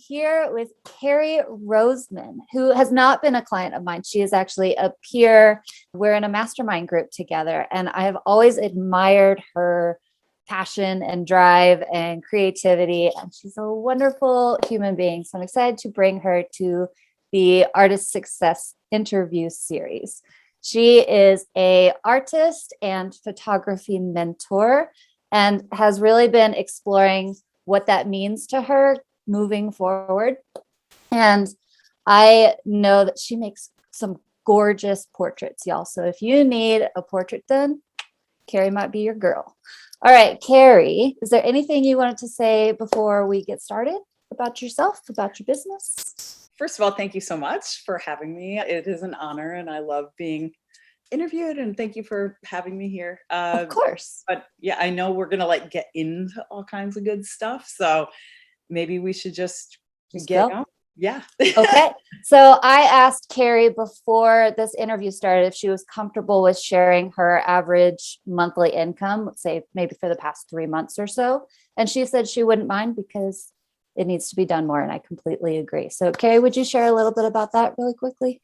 here with Carrie Roseman, who has not been a client of mine. She is actually a peer. We're in a mastermind group together, and I have always admired her passion and drive and creativity. And she's a wonderful human being. So I'm excited to bring her to the Artist Success interview series. She is an artist and photography mentor and has really been exploring what that means to her moving forward. And I know that she makes some gorgeous portraits, y'all. So if you need a portrait done, Carrie might be your girl. All right, Carrie, is there anything you wanted to say before we get started about yourself, about your business? First of all, thank you so much for having me. It is an honor, and I love being interviewed, and thank you for having me here. Of course. But yeah, I know we're gonna get into all kinds of good stuff, so maybe we should just get going. Yeah. Okay. So I asked Carrie before this interview started if she was comfortable with sharing her average monthly income, let's say maybe for the past 3 months or so. And she said she wouldn't mind because it needs to be done more. And I completely agree. So Carrie, would you share a little bit about that really quickly?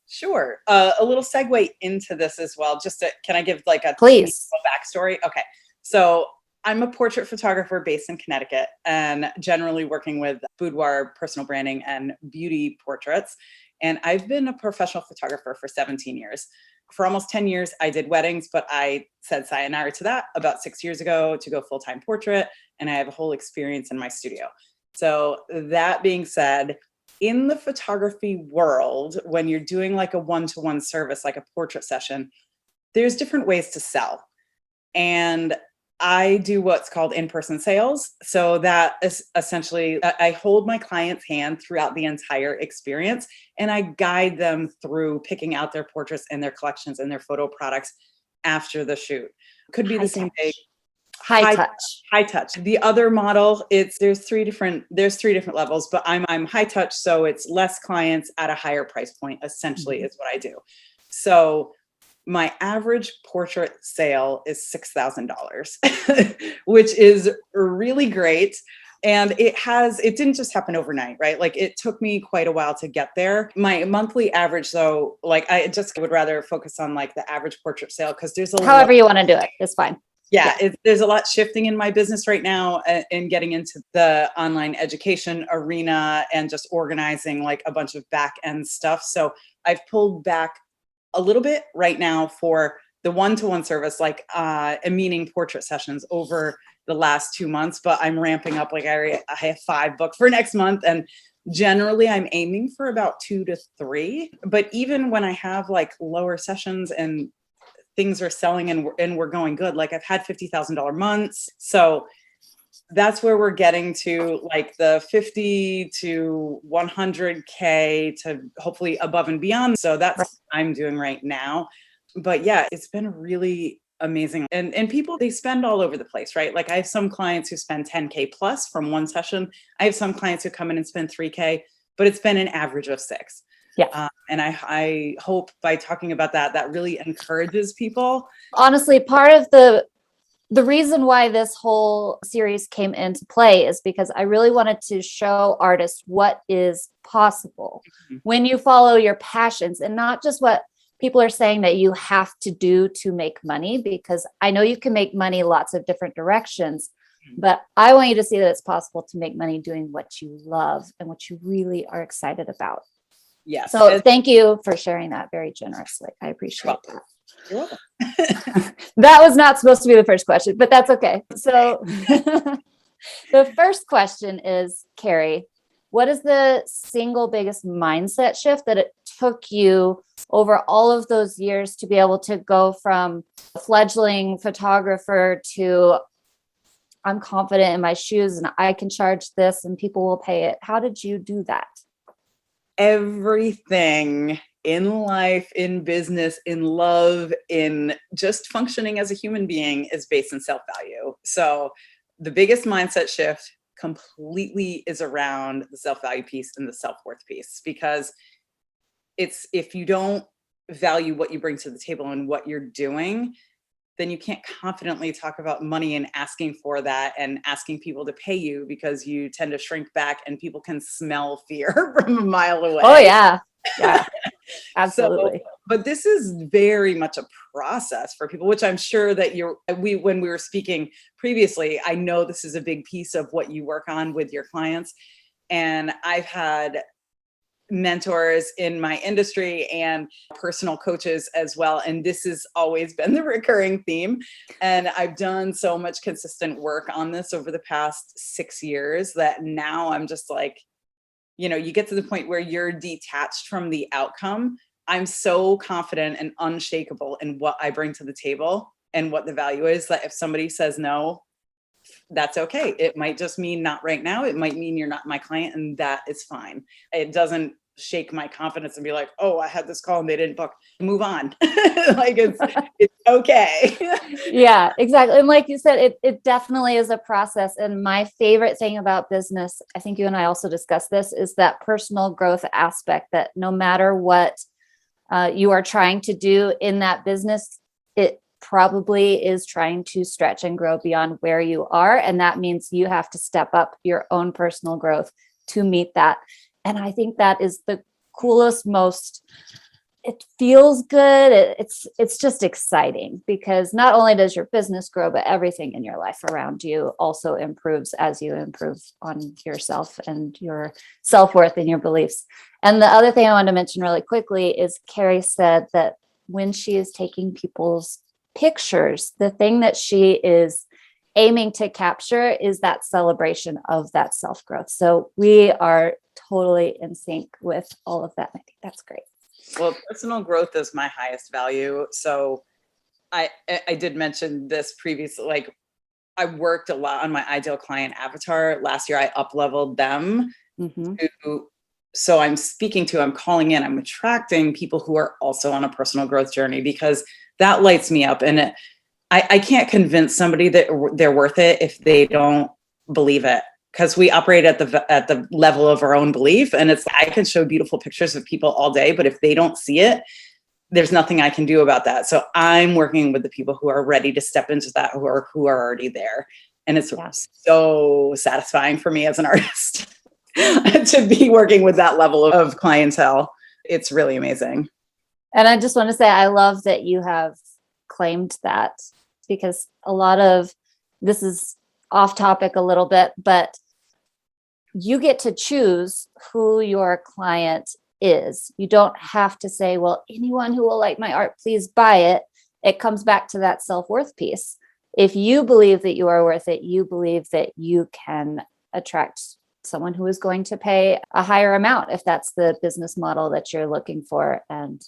Sure. A little segue into this as well. Can I give a please backstory? Okay. So I'm a portrait photographer based in Connecticut and generally working with boudoir, personal branding, and beauty portraits. And I've been a professional photographer for 17 years. For almost 10 years, I did weddings, but I said sayonara to that about 6 years ago to go full-time portrait. And I have a whole experience in my studio. So that being said, in the photography world, when you're doing a one-to-one service, like a portrait session, there's different ways to sell. And I do what's called in-person sales. So that is essentially, I hold my client's hand throughout the entire experience, and I guide them through picking out their portraits and their collections and their photo products after the shoot. Could be the same day. High touch. The other model, there's three different levels, but I'm high touch, so it's less clients at a higher price point, essentially, is what I do. So my average portrait sale is $6,000, which is really great. And it didn't just happen overnight, right? It took me quite a while to get there. My monthly average, though, I just would rather focus on the average portrait sale, because there's however you want to do it, it's fine. Yeah, there's a lot shifting in my business right now, and getting into the online education arena and just organizing a bunch of back end stuff. So I've pulled back a little bit right now for the one-to-one service, meaning portrait sessions over the last 2 months, but I'm ramping up. I have 5 booked for next month, and generally I'm aiming for about 2 to 3. But even when I have lower sessions and things are selling and we're going good, I've had $50,000 months. So that's where we're getting to, the 50 to 100K to hopefully above and beyond. So that's what I'm doing right now. But yeah, it's been really amazing. And people, they spend all over the place, right? I have some clients who spend 10K plus from one session. I have some clients who come in and spend 3K, but it's been an average of 6. Yeah. And I hope by talking about that really encourages people. Honestly, part of the reason why this whole series came into play is because I really wanted to show artists what is possible when you follow your passions, and not just what people are saying that you have to do to make money, because I know you can make money lots of different directions, but I want you to see that it's possible to make money doing what you love and what you really are excited about. Yes. So thank you for sharing that very generously. I appreciate that. You're welcome. That was not supposed to be the first question, but that's okay. So the first question is, Carrie, what is the single biggest mindset shift that it took you over all of those years to be able to go from a fledgling photographer to I'm confident in my shoes and I can charge this and people will pay it? How did you do that? Everything in life, in business, in love, in just functioning as a human being is based in self-value. So the biggest mindset shift completely is around the self-value piece and the self-worth piece, because if you don't value what you bring to the table and what you're doing, then you can't confidently talk about money and asking for that and asking people to pay you, because you tend to shrink back and people can smell fear from a mile away. Oh yeah. Yeah, So, absolutely. but this is very much a process for people, which I'm sure that when we were speaking previously, I know this is a big piece of what you work on with your clients. And I've had mentors in my industry and personal coaches as well. And this has always been the recurring theme. And I've done so much consistent work on this over the past 6 years that now I'm just like, you get to the point where you're detached from the outcome. I'm so confident and unshakable in what I bring to the table and what the value is, that if somebody says no, that's okay. It might just mean not right now. It might mean you're not my client, and that is fine. It doesn't shake my confidence and be like, oh, I had this call and they didn't book. Move on. Like it's okay. Yeah, exactly. And like you said, it definitely is a process. And my favorite thing about business, I think you and I also discussed this, is that personal growth aspect, that no matter what you are trying to do in that business, it probably is trying to stretch and grow beyond where you are. And that means you have to step up your own personal growth to meet that. And I think that is the coolest, it feels good. It's just exciting, because not only does your business grow, but everything in your life around you also improves as you improve on yourself and your self-worth and your beliefs. And the other thing I want to mention really quickly is Carrie said that when she is taking people's pictures, the thing that she is aiming to capture is that celebration of that self-growth. So we are totally in sync with all of that. I think that's great. Well, personal growth is my highest value. So I did mention this previously, like I worked a lot on my ideal client avatar. Last year, I up-leveled them so I'm calling in, I'm attracting people who are also on a personal growth journey, because that lights me up. And I can't convince somebody that they're worth it if they don't believe it, because we operate at the level of our own belief. And I can show beautiful pictures of people all day, but if they don't see it, there's nothing I can do about that. So I'm working with the people who are ready to step into that, who are already there. And it's so satisfying for me as an artist to be working with that level of clientele. It's really amazing. And I just want to say, I love that you have claimed that, because a lot of this is off topic a little bit, but you get to choose who your client is. You don't have to say, well, anyone who will like my art, please buy it. It comes back to that self-worth piece. If you believe that you are worth it, you believe that you can attract someone who is going to pay a higher amount, if that's the business model that you're looking for. And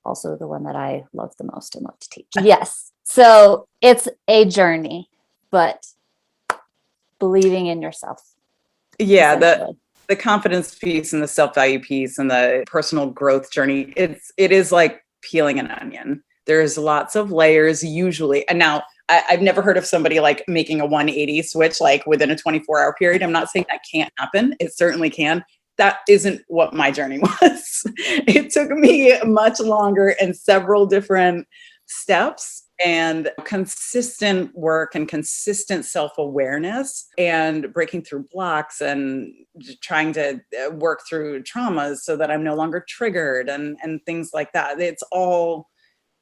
also the one that I love the most and love to teach. Yes. So it's a journey, but believing in yourself. Yeah. The confidence piece and the self-value piece and the personal growth journey, it is like peeling an onion. There's lots of layers usually. And now I've never heard of somebody like making a 180 switch, like within a 24-hour period. I'm not saying that can't happen. It certainly can. That isn't what my journey was. It took me much longer and several different steps and consistent work and consistent self-awareness and breaking through blocks and trying to work through traumas so that I'm no longer triggered and things like that. It's all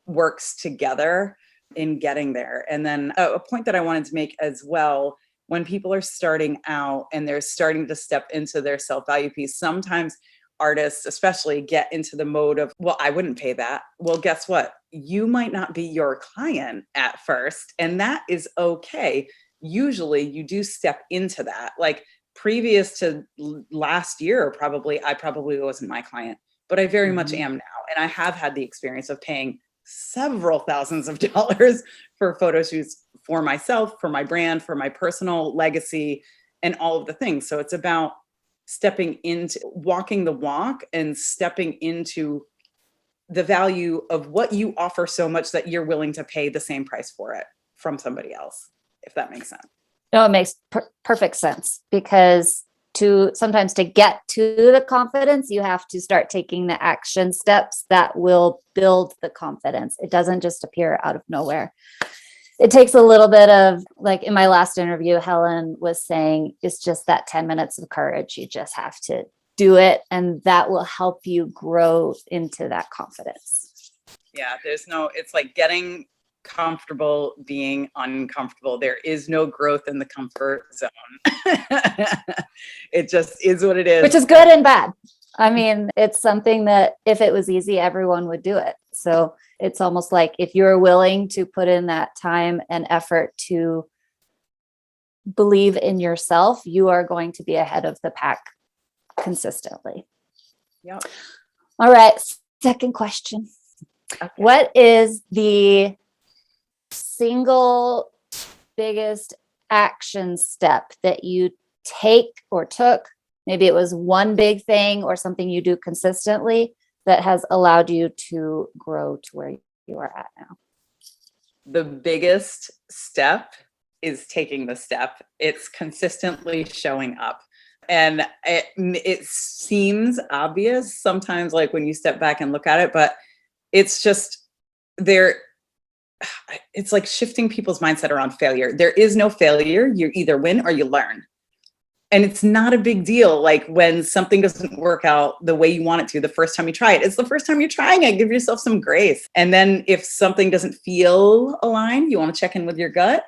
works together in getting there. And then a point that I wanted to make as well, when people are starting out and they're starting to step into their self-value piece, sometimes artists especially get into the mode of, well, I wouldn't pay that. Well, guess what? You might not be your client at first, and that is okay. Usually you do step into that. Like previous to last year, I probably wasn't my client, but I very much am now. And I have had the experience of paying several thousands of dollars for photo shoots for myself, for my brand, for my personal legacy, and all of the things. So it's about stepping into walking the walk and stepping into the value of what you offer so much that you're willing to pay the same price for it from somebody else, if that makes sense. No, it makes perfect sense, because sometimes to get to the confidence, you have to start taking the action steps that will build the confidence. It doesn't just appear out of nowhere. it takes a little bit of, like in my last interview, Helen was saying, it's just that 10 minutes of courage. You just have to do it. And that will help you grow into that confidence. Yeah, it's like getting comfortable being uncomfortable. There is no growth in the comfort zone. It just is what it is. Which is good and bad. I mean, it's something that if it was easy, everyone would do it. So it's almost like if you're willing to put in that time and effort to believe in yourself, you are going to be ahead of the pack consistently. Yep. All right. Second question. Okay. What is the single biggest action step that you take or took? Maybe it was one big thing or something you do consistently that has allowed you to grow to where you are at now. The biggest step is taking the step. It's consistently showing up. And it seems obvious sometimes, like when you step back and look at it, but it's just it's like shifting people's mindset around failure. There is no failure. You either win or you learn. And it's not a big deal. Like when something doesn't work out the way you want it to the first time you try it, it's the first time you're trying it. Give yourself some grace. And then if something doesn't feel aligned, you want to check in with your gut,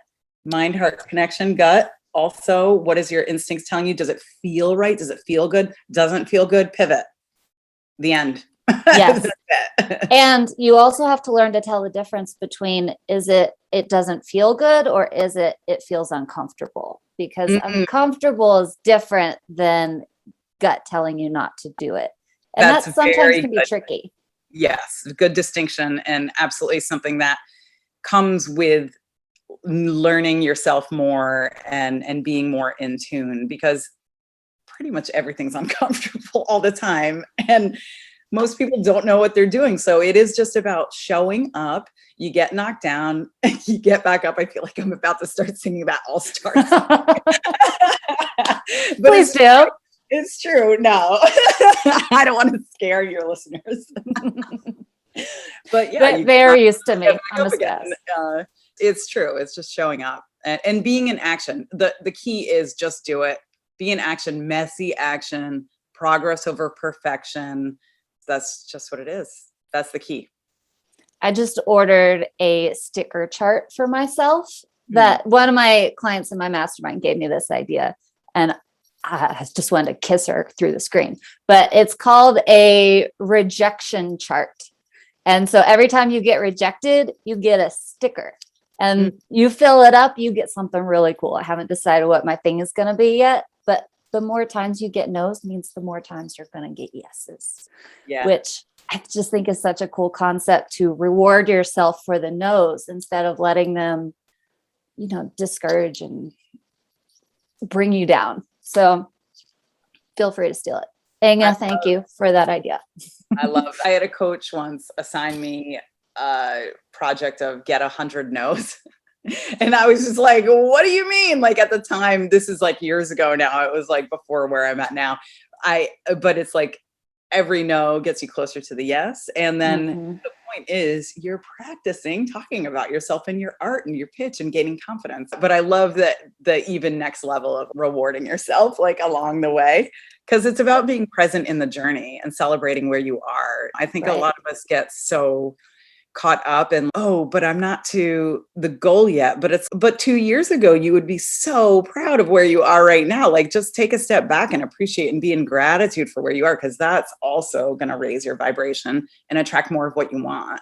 mind, heart connection, gut. Also, what is your instincts telling you? Does it feel right? Does it feel good? Doesn't feel good? Pivot. The end. Yes. And you also have to learn to tell the difference between it doesn't feel good or it feels uncomfortable, because uncomfortable is different than gut telling you not to do it. And that sometimes can be tricky. Yes. Good distinction, and absolutely something that comes with learning yourself more and being more in tune, because pretty much everything's uncomfortable all the time. And most people don't know what they're doing. So it is just about showing up. You get knocked down, you get back up. I feel like I'm about to start singing that All Stars. Please do. It's true. No, I don't want to scare your listeners. But yeah, they're used to me. I'm a spaz. It's true. It's just showing up and being in action. The key is just do it. Be in action, messy action, progress over perfection. That's just what it is. That's the key. I just ordered a sticker chart for myself that one of my clients in my mastermind gave me this idea, and I just wanted to kiss her through the screen, but it's called a rejection chart. And so every time you get rejected, you get a sticker, and you fill it up, you get something really cool. I haven't decided what my thing is going to be yet, but the more times you get no's means the more times you're going to get yeses. Yeah. Which I just think is such a cool concept, to reward yourself for the no's instead of letting them, discourage and bring you down. So feel free to steal it. Inga, thank you for that idea. I had a coach once assign me a project of get 100 no's. And I was just like, what do you mean? Like at the time, this is like years ago now. It was like before where I'm at now. But it's like every no gets you closer to the yes. And then the point is you're practicing talking about yourself and your art and your pitch and gaining confidence. But I love that the even next level of rewarding yourself like along the way, because it's about being present in the journey and celebrating where you are. I think a lot of us get so caught up and, but I'm not to the goal yet. But 2 years ago, you would be so proud of where you are right now. Like just take a step back and appreciate and be in gratitude for where you are, because that's also going to raise your vibration and attract more of what you want.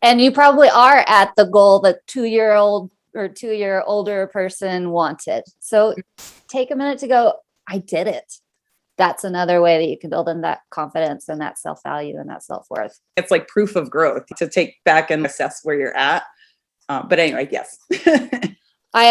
And you probably are at the goal that 2-year-old or 2-year older person wanted. So take a minute to go, I did it. That's another way that you can build in that confidence and that self-value and that self-worth. It's like proof of growth to take back and assess where you're at. But anyway, yes. I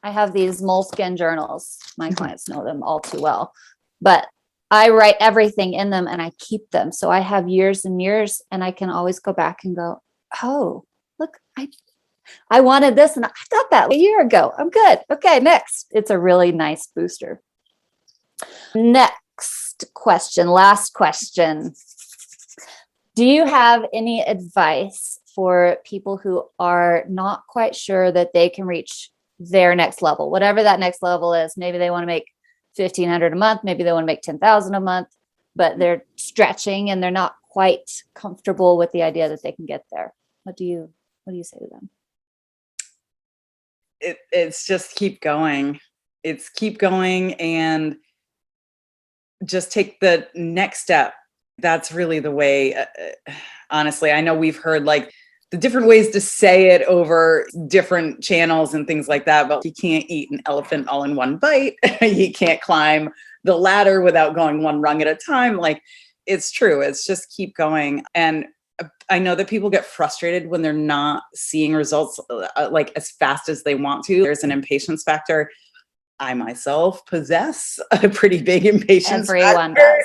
have these moleskin journals. My clients know them all too well, but I write everything in them and I keep them. So I have years and years, and I can always go back and go, oh, look, I wanted this and I got that a year ago. I'm good. Okay, next. It's a really nice booster. Next question, last question. Do you have any advice for people who are not quite sure that they can reach their next level, whatever that next level is? Maybe they want to make 1,500 a month. Maybe they want to make 10,000 a month, but they're stretching and they're not quite comfortable with the idea that they can get there. What do you say to them? It's just keep going. It's keep going and just take the next step. That's really the way. Honestly, I know we've heard like the different ways to say it over different channels and things like that, but you can't eat an elephant all in one bite. You can't climb the ladder without going one rung at a time. Like, it's true. It's just keep going. And I know that people get frustrated when they're not seeing results like as fast as they want to. There's an impatience factor. I myself possess a pretty big impatience Everyone factor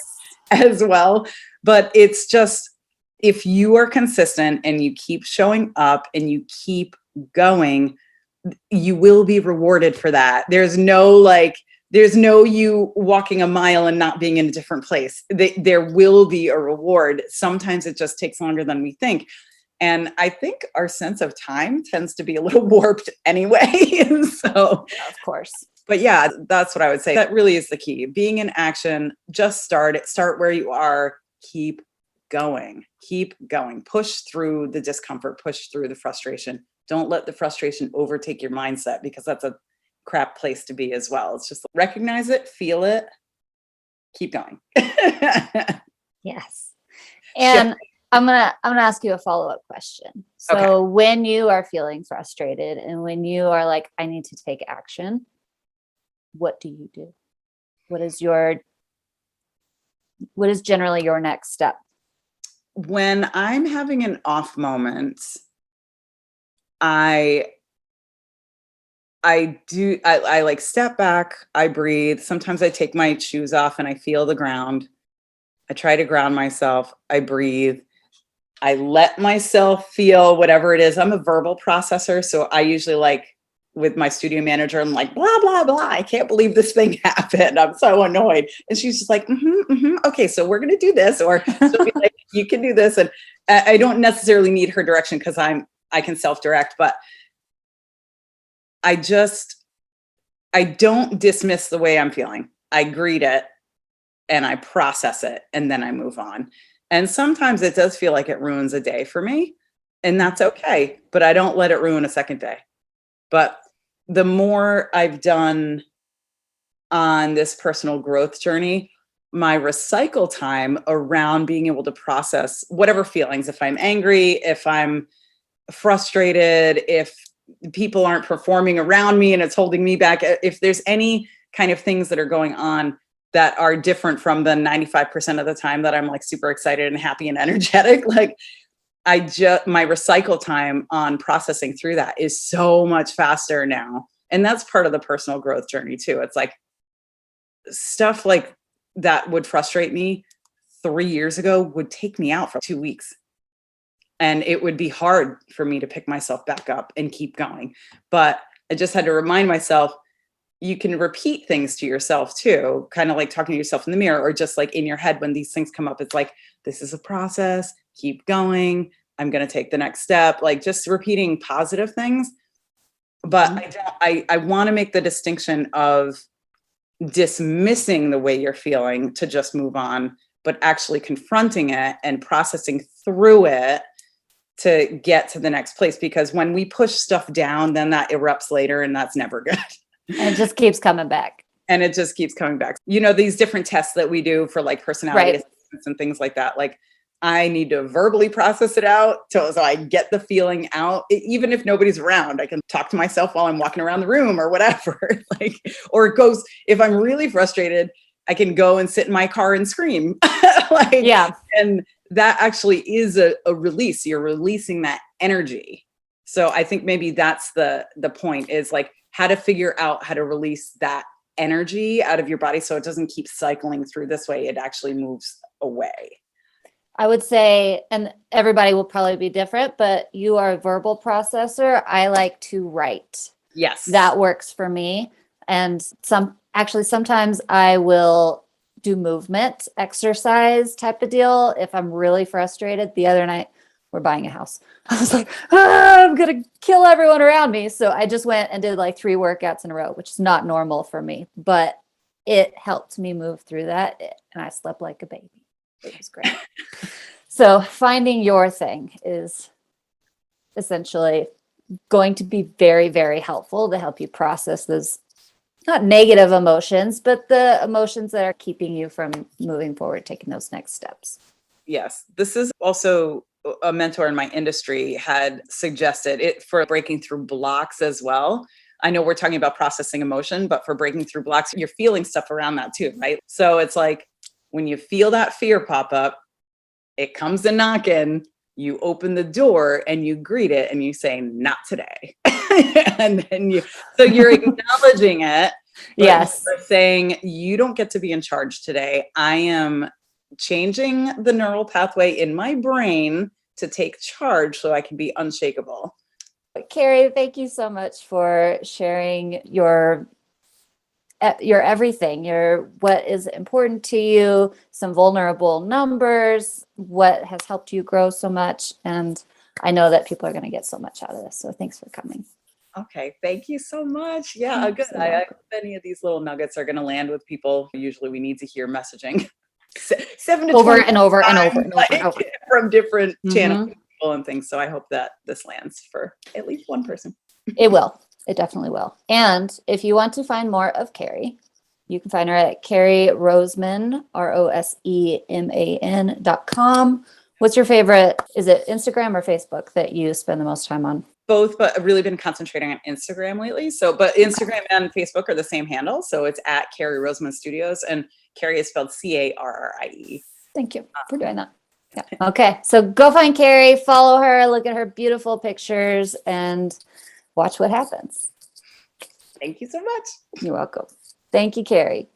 does as well. But it's just, if you are consistent and you keep showing up and you keep going, you will be rewarded for that. There's no you walking a mile and not being in a different place. There will be a reward. Sometimes it just takes longer than we think. And I think our sense of time tends to be a little warped anyway. So, of course. But yeah, that's what I would say. That really is the key. Being in action, just start where you are, keep going, push through the discomfort, push through the frustration. Don't let the frustration overtake your mindset, because that's a crap place to be as well. It's just recognize it, feel it, keep going. Yes. And Sure. I'm gonna ask you a follow-up question. So Okay. when you are feeling frustrated and when you are like, I need to take action, what do you do? What is generally your next step? When I'm having an off moment, I like step back, I breathe. Sometimes I take my shoes off and I feel the ground. I try to ground myself. I breathe. I let myself feel whatever it is. I'm a verbal processor. So I usually like with my studio manager, I'm like, blah, blah, blah. I can't believe this thing happened. I'm so annoyed. And she's just like, okay, so we're going to do this. Or she'll be like, you can do this. And I don't necessarily need her direction because I can self-direct, but I don't dismiss the way I'm feeling. I greet it and I process it and then I move on. And sometimes it does feel like it ruins a day for me, and that's okay, but I don't let it ruin a second day. But the more I've done on this personal growth journey, my recycle time around being able to process whatever feelings, if I'm angry, if I'm frustrated, if people aren't performing around me and it's holding me back, if there's any kind of things that are going on that are different from the 95% of the time that I'm like super excited and happy and energetic, like my recycle time on processing through that is so much faster now. And that's part of the personal growth journey too. It's like stuff like that would frustrate me 3 years ago would take me out for 2 weeks. And it would be hard for me to pick myself back up and keep going. But I just had to remind myself, you can repeat things to yourself too, kind of like talking to yourself in the mirror, or just like in your head when these things come up. It's like, this is a process, keep going. I'm going to take the next step, like just repeating positive things. But I want to make the distinction of dismissing the way you're feeling to just move on, but actually confronting it and processing through it to get to the next place. Because when we push stuff down, then that erupts later, and that's never good. And it just keeps coming back. And it just keeps coming back. You know, these different tests that we do for like personality assessments and things like that. Like, I need to verbally process it out so I get the feeling out. Even if nobody's around, I can talk to myself while I'm walking around the room or whatever. Like, or it goes, if I'm really frustrated, I can go and sit in my car and scream. And that actually is a release. You're releasing that energy. So I think maybe that's the point, is like how to figure out how to release that energy out of your body so it doesn't keep cycling through this way. It actually moves away. I would say, and everybody will probably be different, but you are a verbal processor. I like to write. Yes. That works for me. And sometimes I will do movement, exercise type of deal if I'm really frustrated. The other night we're buying a house. I was like, I'm going to kill everyone around me. So I just went and did like 3 workouts in a row, which is not normal for me, but it helped me move through that. And I slept like a baby. It was great. So finding your thing is essentially going to be very, very helpful to help you process those not negative emotions, but the emotions that are keeping you from moving forward, taking those next steps. Yes. This is also a mentor in my industry had suggested it for breaking through blocks as well. I know we're talking about processing emotion, but for breaking through blocks, you're feeling stuff around that too, right? So it's like when you feel that fear pop up, it comes a knocking, you open the door and you greet it and you say, not today. And then you're acknowledging it. Yes. You're saying you don't get to be in charge today. I am changing the neural pathway in my brain to take charge so I can be unshakable. Carrie, thank you so much for sharing your everything, what is important to you, some vulnerable numbers, what has helped you grow so much. And I know that people are going to get so much out of this. So thanks for coming. Okay, thank you so much. Yeah, good. I hope any of these little nuggets are going to land with people. Usually we need to hear messaging 7 to over 20 and over and over times, and over and over from different channels and things. So I hope that this lands for at least one person. It will. It definitely will. And if you want to find more of Carrie, you can find her at Carrie Roseman, ROSEMAN.com. What's your favorite? Is it Instagram or Facebook that you spend the most time on? Both, but I've really been concentrating on Instagram lately. So, but Instagram and Facebook are the same handle. So it's at Carrie Roseman Studios, and Carrie is spelled Carrie. Thank you for doing that. Yeah. Okay. So go find Carrie, follow her, look at her beautiful pictures, and watch what happens. Thank you so much. You're welcome. Thank you, Carrie.